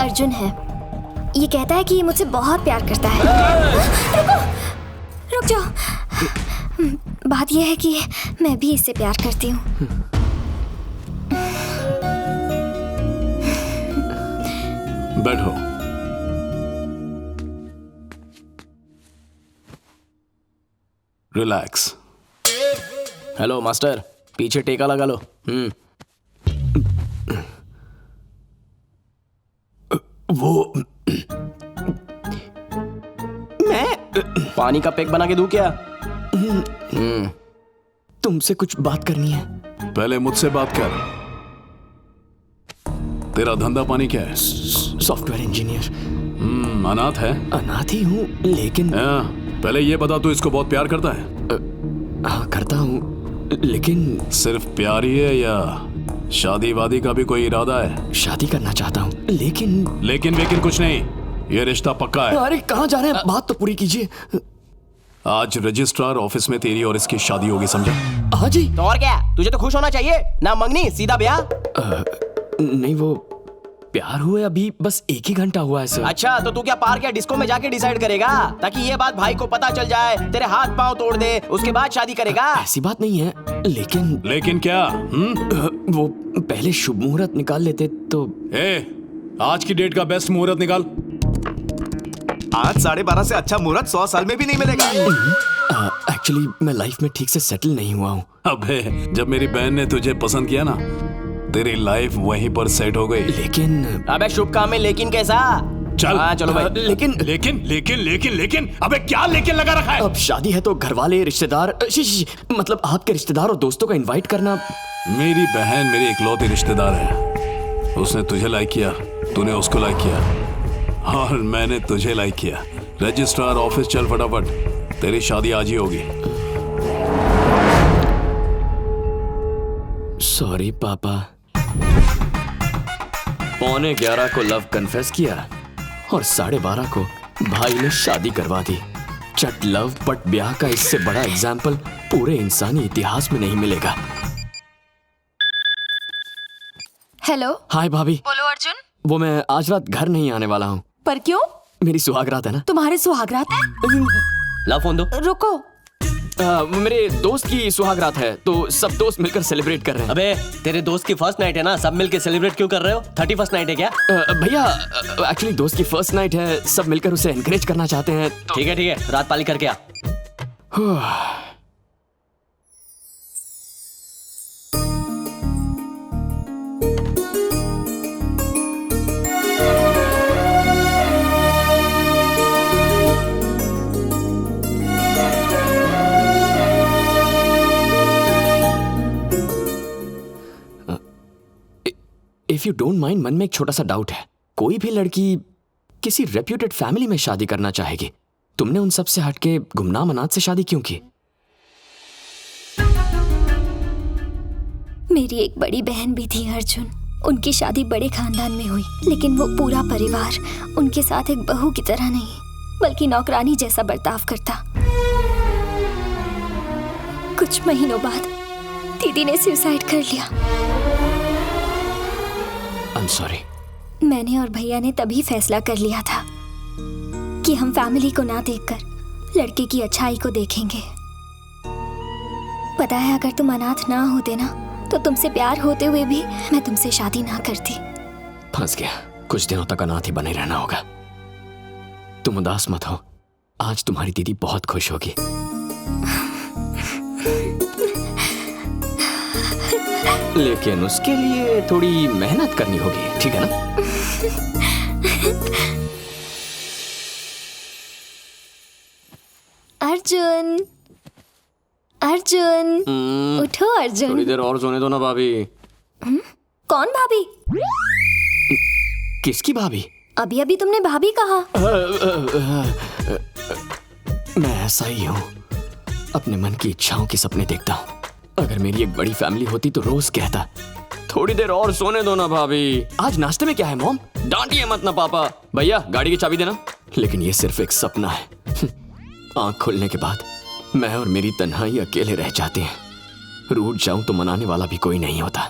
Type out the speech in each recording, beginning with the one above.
अर्जुन है। ये कहता है कि ये मुझसे बहुत प्यार करता है। रुको, रुक जाओ। बात यह है कि मैं भी इससे प्यार करती हूँ। बैठो। रिलैक्स। हेलो मास्टर, पीछे टेका लगा लो। वो मैं पानी का पैक बना के दूं क्या? तुमसे कुछ बात करनी है। पहले मुझसे बात कर। तेरा धंधा पानी क्या है? Software engineer. अनाथ है? अनाथ ही हूँ, लेकिन पहले ये बता, तू इसको बहुत प्यार करता है? हाँ करता हूँ, लेकिन सिर्फ प्यार ही है या शादी वादी का भी कोई इरादा है? शादी करना चाहता हूँ, लेकिन कुछ नहीं, ये रिश्ता पक्का है। अरे कहाँ जा रहे हैं, बात तो पूरी कीजिए। आज रजिस्ट्रार ऑफिस में तेरी और इसकी शादी होगी, समझा? हाँ जी। तो और क्या, तुझे तो खुश होना चाहिए ना। मंगनी सीधा ब्याह। नहीं, वो प्यार हुए अभी बस 1 ही घंटा हुआ है सर। अच्छा, तो तू क्या पार्क या डिस्को में जाके डिसाइड करेगा, ताकि ये बात भाई को पता चल जाए, तेरे हाथ पांव तोड़ दे, उसके बाद शादी करेगा? ऐसी बात नहीं है, लेकिन क्या? वो पहले शुभ मुहूर्त निकाल लेते तो। आज की डेट का बेस्ट मुहूर्त निकाल। आज 12:30 से अच्छा मुहूर्त 100 साल में भी नहीं मिलेगा। एक्चुअली मैं लाइफ में ठीक से सेटल नहीं हुआ हूँ। अबे, जब मेरी बहन ने तुझे पसंद किया ना, तेरी लाइफ वहीं पर सेट हो गई। लेकिन अबे शुभ काम में लेकिन कैसा? चल। हाँ चलो भाई। लेकिन अबे क्या लेकिन लगा रखा है? अब शादी है तो घर वाले, रिश्तेदार, मतलब आपके रिश्तेदार और दोस्तों को इनवाइट करना। मेरी बहन मेरी इकलौती रिश्तेदार है। उसने तुझे लाइक किया, तूने उसको लाइक किया, और मैंने तुझे लाइक किया। रजिस्ट्रार ऑफिस चल फटाफट, तेरी शादी आज ही होगी। सॉरी पापा। 11:15 को लव कन्फेस किया और 12:30 को भाई ने शादी करवा दी। चट लव पट ब्याह का इससे बड़ा एग्जाम्पल पूरे इंसानी इतिहास में नहीं मिलेगा। हेलो। हाय भाभी। बोलो अर्जुन। वो मैं आज रात घर नहीं आने वाला हूँ। पर क्यों? मेरी सुहागरात है ना। तुम्हारे सुहागरात है? ला फोन दो। रुको। मेरे दोस्त की सुहागरात है तो सब दोस्त मिलकर सेलिब्रेट कर रहे हैं। अबे तेरे दोस्त की फर्स्ट नाइट है ना, सब मिलकर सेलिब्रेट क्यों कर रहे हो? 31st नाइट है क्या? भैया एक्चुअली दोस्त की फर्स्ट नाइट है, सब मिलकर उसे एनकरेज करना चाहते हैं तो... ठीक है, रात पाली करके आ। इफ यू डोंट माइंड, मन में एक छोटा सा डाउट है। कोई भी लड़की किसी रेप्यूटेड फैमिली में शादी करना चाहेगी, तुमने उन सब से हटके गुमनाम अनाथ से शादी क्यों की? मेरी एक बड़ी बहन भी थी अर्जुन। उनकी शादी बड़े खानदान में हुई, लेकिन वो पूरा परिवार उनके साथ एक बहू की तरह नहीं, बल्कि नौकरानी जैसा बर्ताव करता। कुछ महीनों बाद दीदी ने सुसाइड कर लिया। I'm sorry. मैंने और भैया ने तभी फैसला कर लिया था कि हम फैमिली को ना देखकर लड़के की अच्छाई को देखेंगे। पता है, अगर तुम अनाथ ना होते ना, तो तुमसे प्यार होते हुए भी मैं तुमसे शादी ना करती। फंस गया। कुछ दिनों तक अनाथ ही बने रहना होगा। तुम उदास मत हो, आज तुम्हारी दीदी बहुत खुश होगी। लेकिन उसके लिए थोड़ी मेहनत करनी होगी, ठीक है ना? अर्जुन, अर्जुन, उठो अर्जुन। थोड़ी देर और सोने दो ना भाभी। कौन भाभी? किसकी भाभी? अभी अभी तुमने भाभी कहा। मैं ऐसा ही हूँ, अपने मन की इच्छाओं के सपने देखता हूँ। अगर मेरी एक बड़ी फैमिली होती तो रोज कहता, थोड़ी देर और सोने दो ना भाभी। आज नाश्ते में क्या है मॉम? डांटिए मत ना पापा। भैया गाड़ी की चाबी देना। लेकिन ये सिर्फ एक सपना है। आंख खुलने के बाद मैं और मेरी तन्हाई अकेले रह जाते हैं। रूठ जाऊं तो मनाने वाला भी कोई नहीं होता।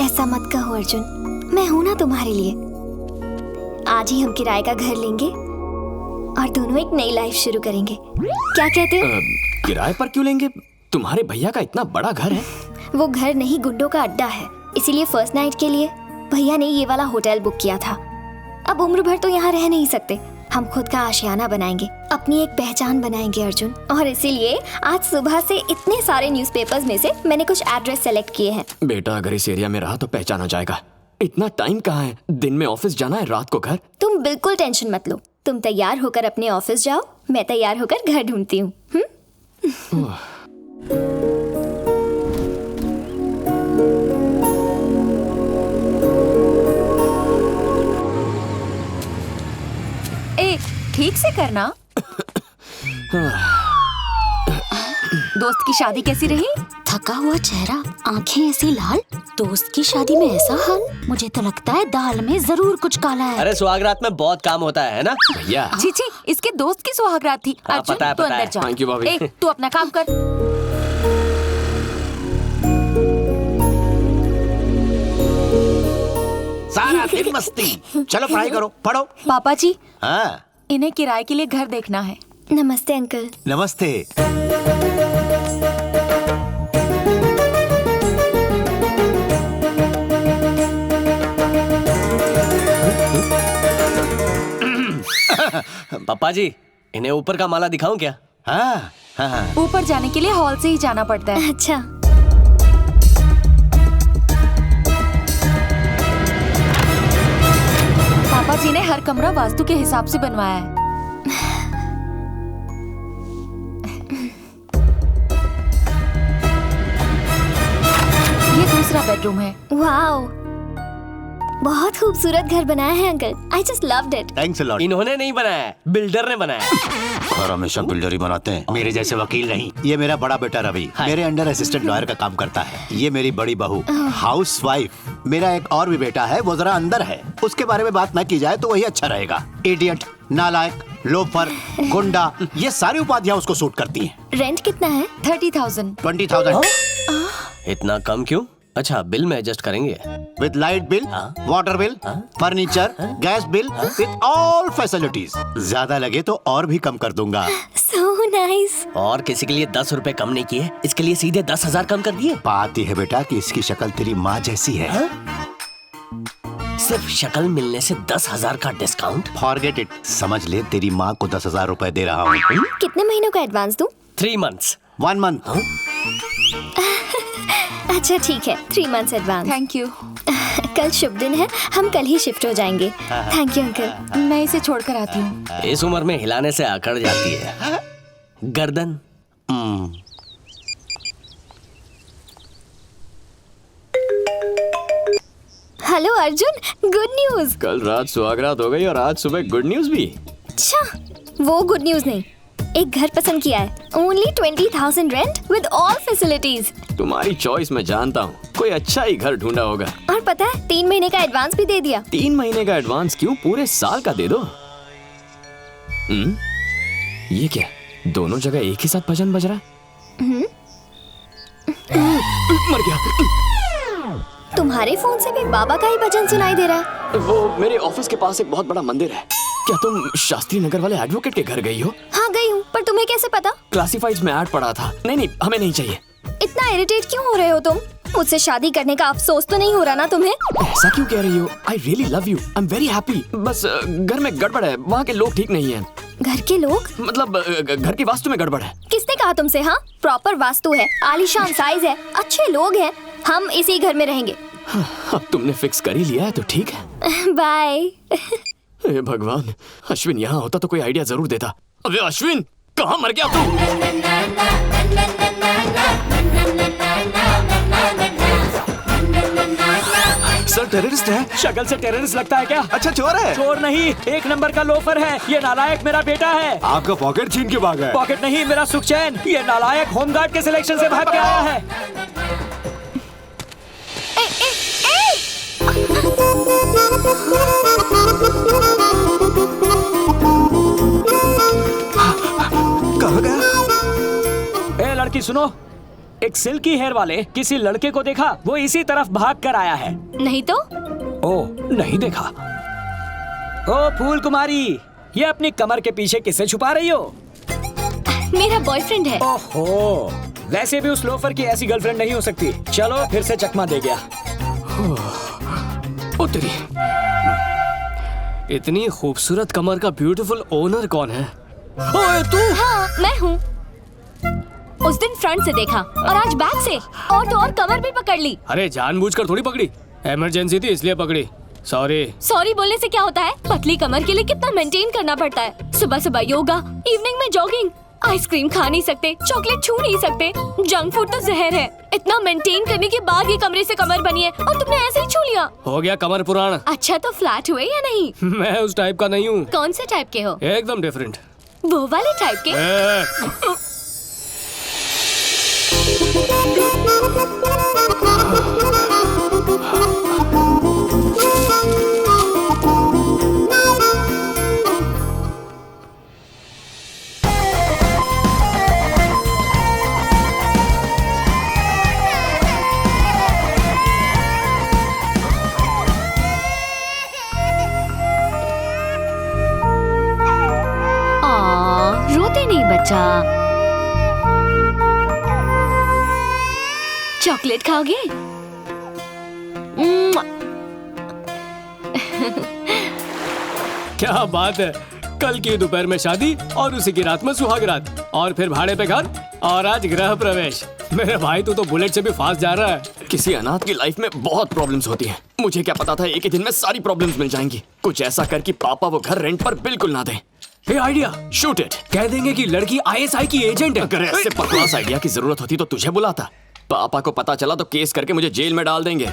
ऐसा मत कहो अर्जुन, मैं हूं ना तुम्हारे लिए। आज ही हम किराए का घर लेंगे और दोनों एक नई लाइफ शुरू करेंगे। क्या कहते हो? किराए पर क्यों लेंगे? तुम्हारे भैया का इतना बड़ा घर है। वो घर नहीं, गुंडों का अड्डा है, इसीलिए फर्स्ट नाइट के लिए भैया ने ये वाला होटल बुक किया था। अब उम्र भर तो यहाँ रह नहीं सकते, हम खुद का आशियाना बनाएंगे, अपनी एक पहचान बनाएंगे अर्जुन। और इसीलिए आज सुबह से इतने सारे न्यूज़पेपर्स में से मैंने कुछ एड्रेस सेलेक्ट किए हैं। बेटा अगर इस एरिया में रहा तो पहचाना जाएगा। इतना टाइम कहाँ है? दिन में ऑफिस जाना है, रात को घर। तुम बिल्कुल टेंशन मत लो, तुम तैयार होकर अपने ऑफिस जाओ, मैं तैयार होकर घर ढूंढती हूँ। ए, ठीक से करना। दोस्त की शादी कैसी रही? थका हुआ चेहरा, आंखें ऐसी लाल, दोस्त की शादी में ऐसा हाल। मुझे तो लगता है दाल में जरूर कुछ काला है। अरे सुहागरात में बहुत काम होता है ना? भैया छी छी, इसके दोस्त की सुहागरात थी। हाँ, अर्जुन पता है, तू पता अंदर है। जा। Thank you, भाभी। ए, तू अपना काम कर। सारा दिन मस्ती। चलो पढ़ाई करो, पढ़ो। पापा जी, हाँ, इन्हें किराए के लिए घर देखना है। नमस्ते अंकल। नमस्ते। पापा जी, इन्हें ऊपर का माला दिखाऊं क्या? हाँ हाँ। ऊपर जाने के लिए हॉल से ही जाना पड़ता है। अच्छा, पापा जी ने हर कमरा वास्तु के हिसाब से बनवाया है। ये दूसरा बेडरूम है। वाओ, बहुत खूबसूरत घर बनाया है uncle. I just loved it. Thanks a lot. इन्होंने नहीं बनाया, बिल्डर ने बनाया। और हमेशा बिल्डर ही बनाते हैं, मेरे जैसे वकील नहीं। ये मेरा बड़ा बेटा रवि मेरे अंडर असिस्टेंट लॉयर का काम करता है। ये मेरी बड़ी बहू हाउस वाइफ। मेरा एक और भी बेटा है, वो जरा अंदर है, उसके बारे में बात न की जाए तो वही अच्छा रहेगा। इडियट, नालायक, लोफर, गुंडा, ये सारी उपाधियां उसको सूट करती हैं। रेंट कितना है? 30,000। 20,000 इतना कम क्यों? अच्छा, बिल में एडजस्ट करेंगे। With light bill, water bill, furniture, gas bill, with all facilities. ज्यादा लगे तो और भी कम कर दूंगा। So nice. और किसी के लिए 10 रुपए कम नहीं किए, इसके लिए सीधे 10,000 कम कर दिए। बात यह है बेटा कि इसकी शक्ल तेरी माँ जैसी है। सिर्फ शक्ल मिलने से 10,000 का डिस्काउंट? Forget it. समझ ले तेरी माँ को 10,000 रुपए दे रहा हूँ। कितने महीनों का एडवांस दूं? 3 months। 1 month। अच्छा ठीक है, 3 months एडवांस। Thank you. कल शुभ दिन है, हम कल ही शिफ्ट हो जाएंगे। Thank you uncle. मैं इसे छोड़कर आती हूँ। इस उम्र में हिलाने से अकड़ जाती है गर्दन। Hello Arjun, good news. कल रात सुहागरात हो गई और आज सुबह गुड न्यूज भी। अच्छा, वो गुड न्यूज नहीं, एक घर पसंद किया है। Only 20,000 rent with all facilities. तुम्हारी चॉइस मैं जानता हूँ, कोई अच्छा ही घर ढूंढा होगा। और पता है 3 महीने का एडवांस भी दे दिया। 3 महीने का एडवांस क्यों, पूरे साल का दे दो। ये क्या, दोनों जगह एक ही साथ भजन बज रहा है? मर गया। तुम्हारे फोन से भी बाबा का ही भजन सुनाई दे रहा है। वो मेरे ऑफिस के पास एक बहुत बड़ा मंदिर है। क्या तुम शास्त्री नगर वाले एडवोकेट के घर गई हो? हाँ गई हूँ, पर तुम्हें कैसे पता? क्लासिफाइड्स में ऐड पड़ा था। नहीं, हमें नहीं चाहिए। इतना इरिटेट क्यों हो रहे हो तुम? मुझसे शादी करने का अफसोस तो नहीं हो रहा ना तुम्हें? ऐसा क्यों कह रही हो? I really love you, I am very happy. बस घर में गड़बड़ है, वहाँ के लोग ठीक नहीं हैं। घर के लोग? मतलब घर की वास्तु में गड़बड़ है। किसने कहा तुमसे? हाँ, प्रॉपर वास्तु है, आलीशान साइज है, अच्छे लोग हैं, हम इसी घर में रहेंगे। अब तुमने फिक्स कर ही लिया है तो ठीक है। बाय। हे भगवान, अश्विन यहाँ होता तो कोई आइडिया जरूर देता। अबे अश्विन, कहाँ मर गया तू? सर टेररिस्ट है। शक्ल से टेररिस्ट लगता है क्या? अच्छा चोर है। चोर नहीं, 1 नंबर का लोफर है। ये नालायक मेरा बेटा है। आपका पॉकेट छीन के भागा है। पॉकेट नहीं, मेरा सुखचैन। ये नालायक होमगार्ड के सिलेक्शन से भाग के आया है। कहाँ गया? ए लड़की सुनो, एक सिल्की हेयर वाले किसी लड़के को देखा, वो इसी तरफ भाग कर आया है। नहीं तो ओ, नहीं देखा। ओ फूल कुमारी, ये अपनी कमर के पीछे किसे छुपा रही हो? मेरा बॉयफ्रेंड है। ओहो, वैसे भी उस लोफर की ऐसी गर्लफ्रेंड नहीं हो सकती। चलो फिर से चकमा दे गया। ओ तेरी, इतनी खूबसूरत कमर का ब्यूटीफुल ओनर कौन है? ओए तू? हाँ, मैं हूँ। उस दिन फ्रंट से देखा और आज बैक से, और तो और कमर भी पकड़ ली। अरे जानबूझकर थोड़ी पकड़ी, इमरजेंसी थी इसलिए पकड़ी। सॉरी बोलने से क्या होता है? पतली कमर के लिए कितना मेंटेन करना पड़ता है। सुबह सुबह योगा, इवनिंग में जॉगिंग, आइसक्रीम खा नहीं सकते, चॉकलेट छू नहीं सकते, जंक फूड तो जहर है। इतना मेंटेन करने के बाद ये कमरे से कमर बनी है और तुमने ऐसे ही छू लिया। हो गया कमर पुराना। अच्छा तो फ्लैट हुए या नहीं? मैं उस टाइप का नहीं हूँ। कौन से टाइप के हो? एकदम डिफरेंट। वो वाले टाइप के? रोते नहीं बच्चा। चॉकलेट खाओगे? क्या बात है, कल की दोपहर में शादी और उसी की रात में सुहाग रात, और फिर भाड़े पे घर, और आज गृह प्रवेश। मेरे भाई तू तो बुलेट से भी फास्ट जा रहा है। किसी अनाथ की लाइफ में बहुत प्रॉब्लम्स होती हैं। मुझे क्या पता था एक ही दिन में सारी प्रॉब्लम्स मिल जाएंगी। कुछ ऐसा कर कि पापा वो घर रेंट पर बिल्कुल ना दें। ये आइडिया, शूट इट। कह देंगे कि लड़की ISI की एजेंट है। अगर ऐसे बकवास आइडिया की जरूरत होती तो तुझे बुलाता। पापा को पता चला तो केस करके मुझे जेल में डाल देंगे।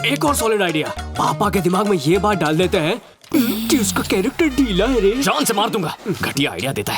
एक और सॉलिड आइडिया, पापा के दिमाग में ये बात डाल देते हैं कि उसका कैरेक्टर ढीला है रे। जान से मार दूंगा। घटिया आइडिया देता है।